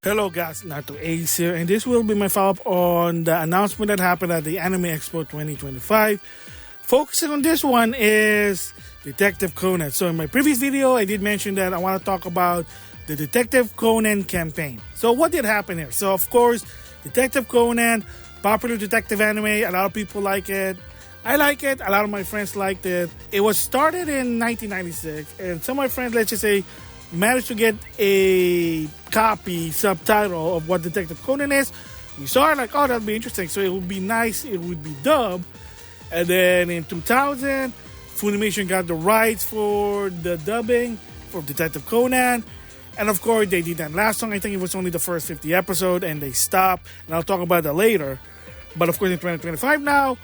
Hello guys, NautoAis here, and this will be my follow-up on the announcement that happened at the Anime Expo 2025. Focusing on this one is Detective Conan. So in my previous video, I did mention that I want to talk about the Detective Conan campaign. So what did happen here? So of course, Detective Conan, popular detective anime, a lot of people like it. I like it, a lot of my friends liked it. It was started in 1996, and some of my friends, let's just say, managed to get a copy subtitle of what Detective Conan is. We saw it like, oh, that'd be interesting. So it would be nice. It would be dubbed. And then in 2000, Funimation got the rights for the dubbing for Detective Conan. And of course, they did that last song. I think it was only the first 50 episode and they stopped. And I'll talk about that later. But of course, in 2025 now,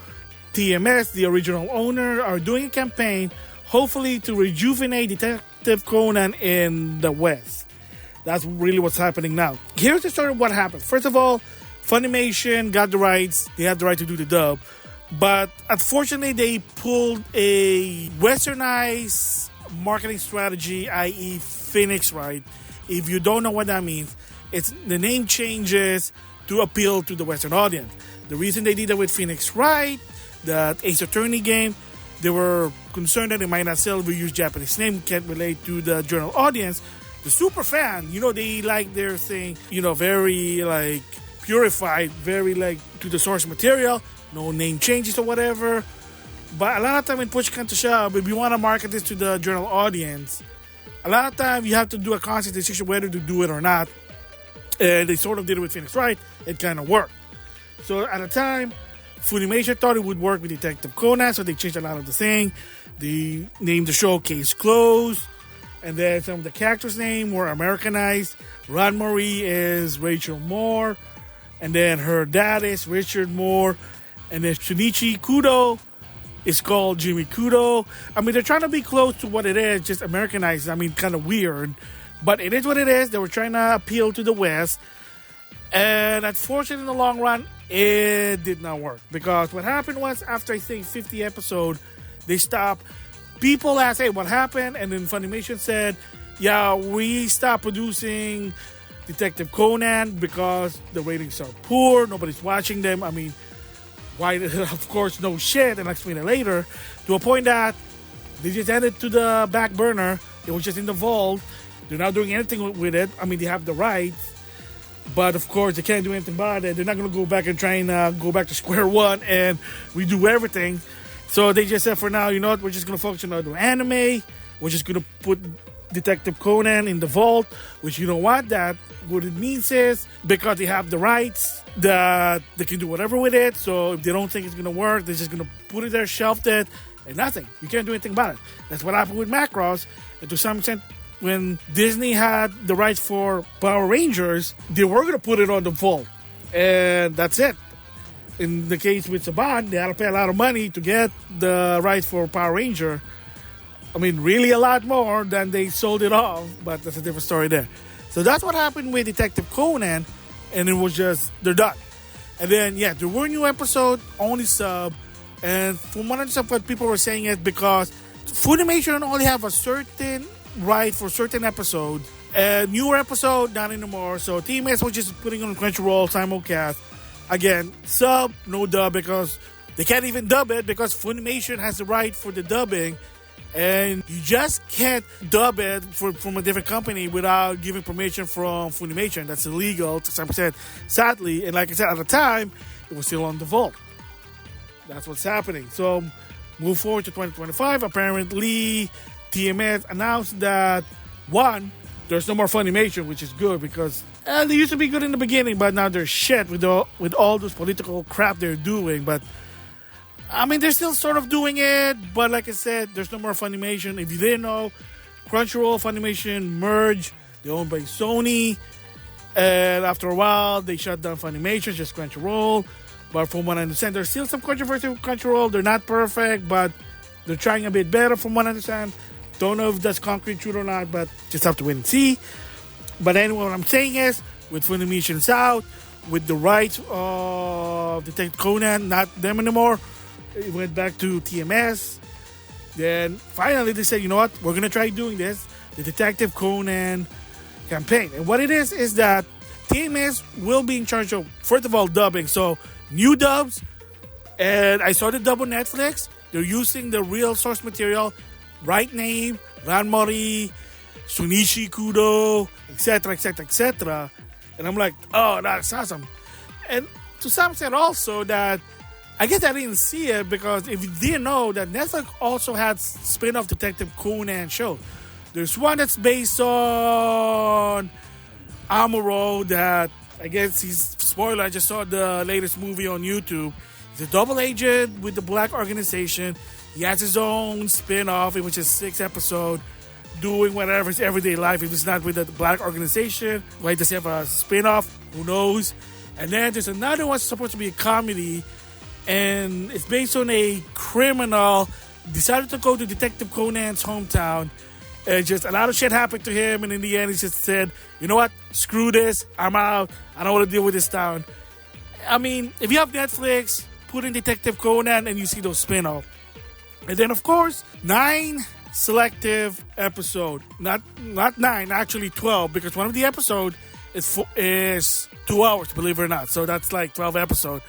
TMS, the original owner, are doing a campaign, hopefully to rejuvenate Detective Conan in the West. That's really what's happening now. Here's the story of what happened. First of all, Funimation got the rights. They had the right to do the dub. But unfortunately, they pulled a westernized marketing strategy, i.e. Phoenix Wright. If you don't know what that means, it's the name changes to appeal to the Western audience. The reason they did that with Phoenix Wright, the Ace Attorney game, they were concerned that they might not sell if we use Japanese name, can't relate to the general audience. The super fan, they like their thing, very like purified, very like to the source material, no name changes or whatever. But a lot of time in push comes to shove, if you want to market this to the general audience, a lot of time you have to do a conscious decision whether to do it or not. And they sort of did it with Phoenix Wright. It kind of worked. So at the time, Funimation thought it would work with Detective Conan, so they changed a lot of the thing. They named the show Case Closed, and then some of the characters' names were Americanized. Ron Marie is Rachel Moore, and then her dad is Richard Moore, and then Shunichi Kudo is called Jimmy Kudo. I mean, they're trying to be close to what it is, just Americanized. I mean, kind of weird, but it is what it is. They were trying to appeal to the West, and unfortunately, in the long run, it did not work, because what happened was, after I think 50 episodes, they stopped. People asked, hey, what happened? And then Funimation said, yeah, we stopped producing Detective Conan because the ratings are poor, nobody's watching them. I mean, why? Of course, no shit, and I'll explain it later, to a point that they just added to the back burner. It was just in the vault. They're not doing anything with it. I mean, they have the rights, but of course, they can't do anything about it. They're not going to go back and try and go back to square one and redo everything. So they just said, for now, you know what? We're just going to focus on other anime. We're just going to put Detective Conan in the vault. Which, you know what it means is, because they have the rights, that they can do whatever with it. So if they don't think it's going to work, they're just going to put it there, shelved it, and nothing. You can't do anything about it. That's what happened with Macross. And to some extent, when Disney had the rights for Power Rangers, they were going to put it on the vault. And that's it. In the case with Saban, they had to pay a lot of money to get the rights for Power Ranger. I mean, really a lot more than they sold it off. But that's a different story there. So that's what happened with Detective Conan. And it was just, they're done. And then, yeah, there were new episodes, only sub. And from what I understand, what people were saying is because Funimation only have a certain right for certain episodes, and newer episode not anymore. So TMS was just putting on Crunchyroll simulcast. Again, sub, no dub, because they can't even dub it because Funimation has the right for the dubbing, and you just can't dub it from a different company without giving permission from Funimation. That's illegal to some extent, sadly. And like I said, at the time, it was still on the vault. That's what's happening. So move forward to 2025. Apparently, TMS announced that, one, there's no more Funimation, which is good, because they used to be good in the beginning, but now they're shit with all this political crap they're doing. But I mean, they're still sort of doing it, but like I said, there's no more Funimation. If you didn't know, Crunchyroll, Funimation merged. They're owned by Sony, and after a while, they shut down Funimation, just Crunchyroll. But from what I understand, there's still some controversy with Crunchyroll. They're not perfect, but they're trying a bit better from what I understand. Don't know if that's concrete truth or not, but just have to wait and see. But anyway, what I'm saying is, with Funimation's out, with the rights of Detective Conan, not them anymore, it went back to TMS. Then finally they said, you know what, we're going to try doing this, the Detective Conan campaign. And what it is that TMS will be in charge of, first of all, dubbing. So, new dubs, and I saw the dub on Netflix. They're using the real source material, right name, Ranmori, Sunichi Kudo, etc., etc., etc. And I'm like, oh, that's awesome. And to some extent also that, I guess I didn't see it because if you didn't know that Netflix also had spin-off Detective Conan show. There's one that's based on Amuro that, I guess spoiler, I just saw the latest movie on YouTube. He's a double agent with the Black Organization. He has his own spin-off, which is 6 episodes, doing whatever his everyday life. If it's not with the Black Organization, why does he have a spin-off? Who knows? And then there's another one supposed to be a comedy, and it's based on a criminal decided to go to Detective Conan's hometown, and just a lot of shit happened to him, and in the end he just said, you know what, screw this, I'm out, I don't want to deal with this town. I mean, if you have Netflix, put in Detective Conan and you see those spin-off. And then of course 9 selective episode, not 9, actually 12, because one of the episode is 2 hours, believe it or not, so that's like 12 episodes.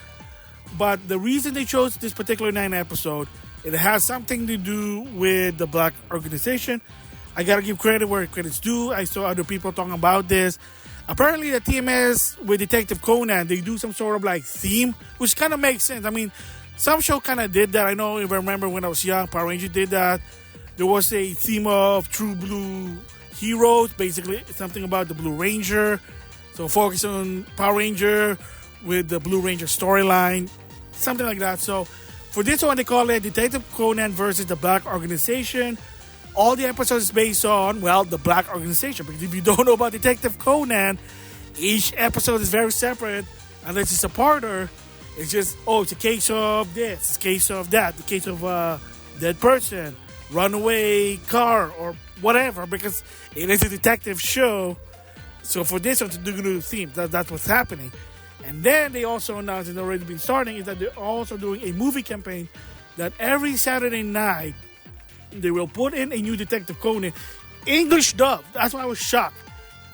But the reason they chose this particular 9 episode, it has something to do with the Black Organization. I gotta give credit where credit's due. I saw other people talking about this. Apparently the TMS with Detective Conan, they do some sort of like theme, which kind of makes sense. I mean, some show kind of did that. I know, if I remember when I was young, Power Rangers did that. There was a theme of True Blue heroes, basically something about the Blue Ranger. So focus on Power Ranger with the Blue Ranger storyline, something like that. So for this one, they call it Detective Conan versus the Black Organization. All the episodes is based on, well, the Black Organization. Because if you don't know about Detective Conan, each episode is very separate. Unless it's a parter, it's just, oh, it's a case of this, it's a case of that, the case of a dead person, runaway car, or whatever. Because it is a detective show. So for this one, to do the theme, that's what's happening. And then they also announced, and already been starting, is that they're also doing a movie campaign that every Saturday night they will put in a new Detective Conan English dub. That's why I was shocked.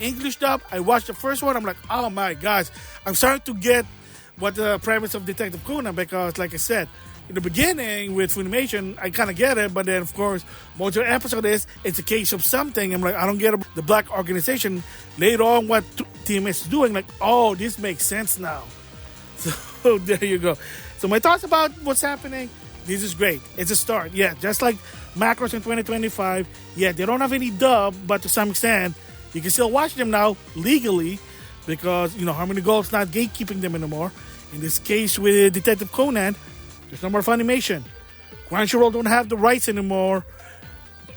English dub. I watched the first one. I'm like, oh my gosh. I'm starting to get what the premise of Detective Conan, because like I said, in the beginning with Funimation, I kind of get it, but then of course, most of the episode is, it's a case of something. I'm like, I don't get the Black Organization. Later on, what TMS is doing, like, oh, this makes sense now. So there you go. So my thoughts about what's happening, this is great. It's a start. Yeah, just like Macros in 2025, yeah, they don't have any dub, but to some extent, you can still watch them now legally, because, you know, Harmony Gold's not gatekeeping them anymore. In this case with Detective Conan, there's no more Funimation. Crunchyroll don't have the rights anymore.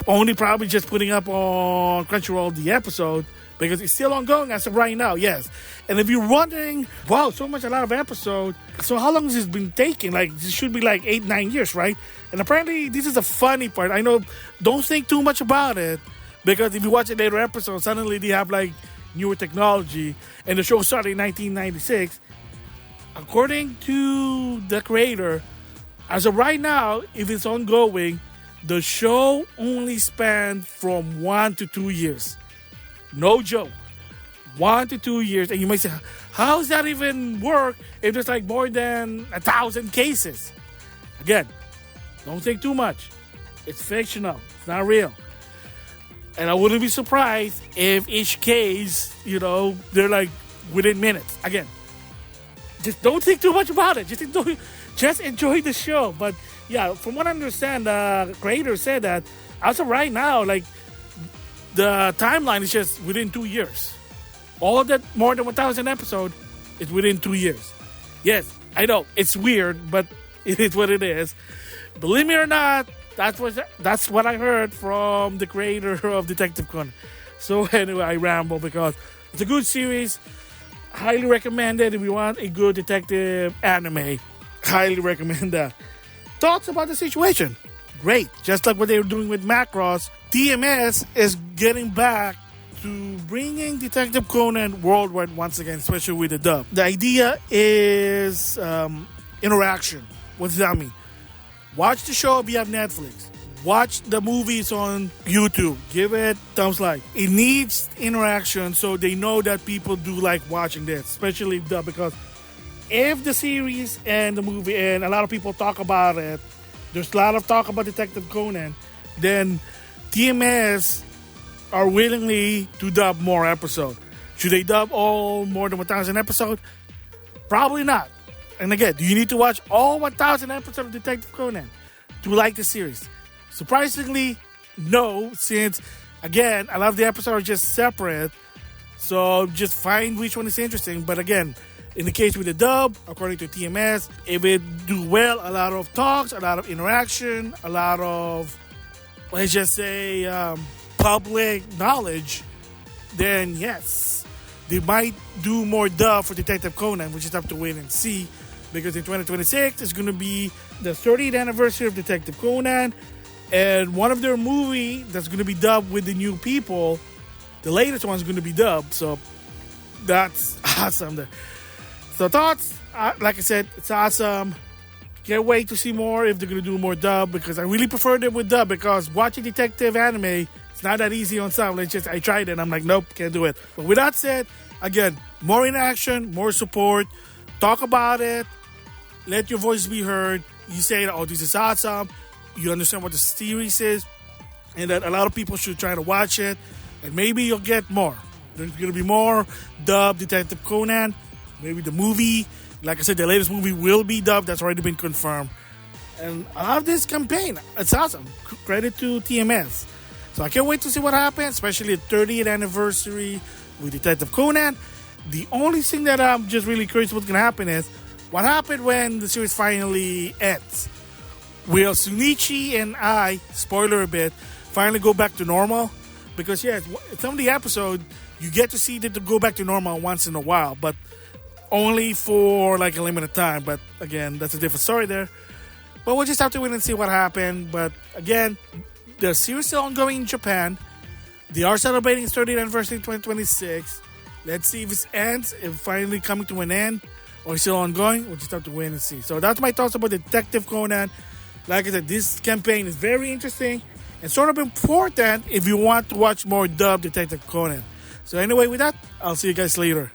Only probably just putting up on Crunchyroll the episode, because it's still ongoing as of right now, yes. And if you're wondering, wow, a lot of episodes. So how long has this been taking? Like, this should be like 8-9 years, right? And apparently, this is the funny part. I know, don't think too much about it, because if you watch a later episode, suddenly they have like newer technology, and the show started in 1996. According to the creator, as of right now, if it's ongoing, the show only spanned from 1 to 2 years. No joke. 1 to 2 years. And you might say, how does that even work if there's like more than 1,000 cases? Again, don't think too much. It's fictional. It's not real. And I wouldn't be surprised if each case, you know, they're like within minutes. Again, just don't think too much about it. Just enjoy the show. But yeah, from what I understand, the creator said that as of right now, like, the timeline is just within 2 years. All that more than 1,000 episodes is within 2 years. Yes, I know it's weird, but it is what it is. Believe me or not, that's what I heard from the creator of Detective Conan. So anyway, I ramble because it's a good series. Highly recommended if you want a good detective anime. Highly recommend that. Thoughts about the situation? Great. Just like what they were doing with Macross, TMS is getting back to bringing Detective Conan worldwide once again, especially with the dub. The idea is interaction. What does that mean? Watch the show if you have Netflix. Watch the movies on YouTube. Give it thumbs like. It needs interaction so they know that people do like watching this, especially because if the series and the movie and a lot of people talk about it, there's a lot of talk about Detective Conan, then TMS are willingly to dub more episodes. Should they dub all more than 1,000 episodes? Probably not. And again, do you need to watch all 1,000 episodes of Detective Conan to like the series? Surprisingly, no, since, again, a lot of the episodes are just separate. So just find which one is interesting. But again, in the case with the dub, according to TMS, if it do well, a lot of talks, a lot of interaction, a lot of, let's just say, public knowledge, then yes, they might do more dub for Detective Conan. We just have to wait and see, because in 2026 it's going to be the 30th anniversary of Detective Conan, and one of their movie that's going to be dubbed with the new people, the latest one's going to be dubbed, so that's awesome there. So thoughts, like I said, it's awesome. Can't wait to see more if they're going to do more dub, because I really prefer them with dub, because watching detective anime, it's not that easy on sound. It's just, I tried it and I'm like, nope, can't do it. But with that said, again, more interaction, more support, talk about it, let your voice be heard. You say, oh, this is awesome. You understand what the series is, and that a lot of people should try to watch it, and maybe you'll get more. There's going to be more dub Detective Conan. Maybe the movie, like I said, the latest movie will be dubbed. That's already been confirmed. And I love this campaign. It's awesome. Credit to TMS. So I can't wait to see what happens, especially the 30th anniversary with Detective Conan. The only thing that I'm just really curious what's going to happen is what happened when the series finally ends. Will Sunichi and I, spoiler a bit, finally go back to normal? Because yes, some of the episodes, you get to see that to go back to normal once in a while, but only for like a limited time. But again, that's a different story there. But we'll just have to wait and see what happened. But again, the series is still ongoing in Japan. They are celebrating its 30th anniversary in 2026. Let's see if it ends, if finally coming to an end, or still ongoing. We'll just have to wait and see. So that's my thoughts about Detective Conan. Like I said, this campaign is very interesting and sort of important if you want to watch more dubbed Detective Conan. So anyway, with that, I'll see you guys later.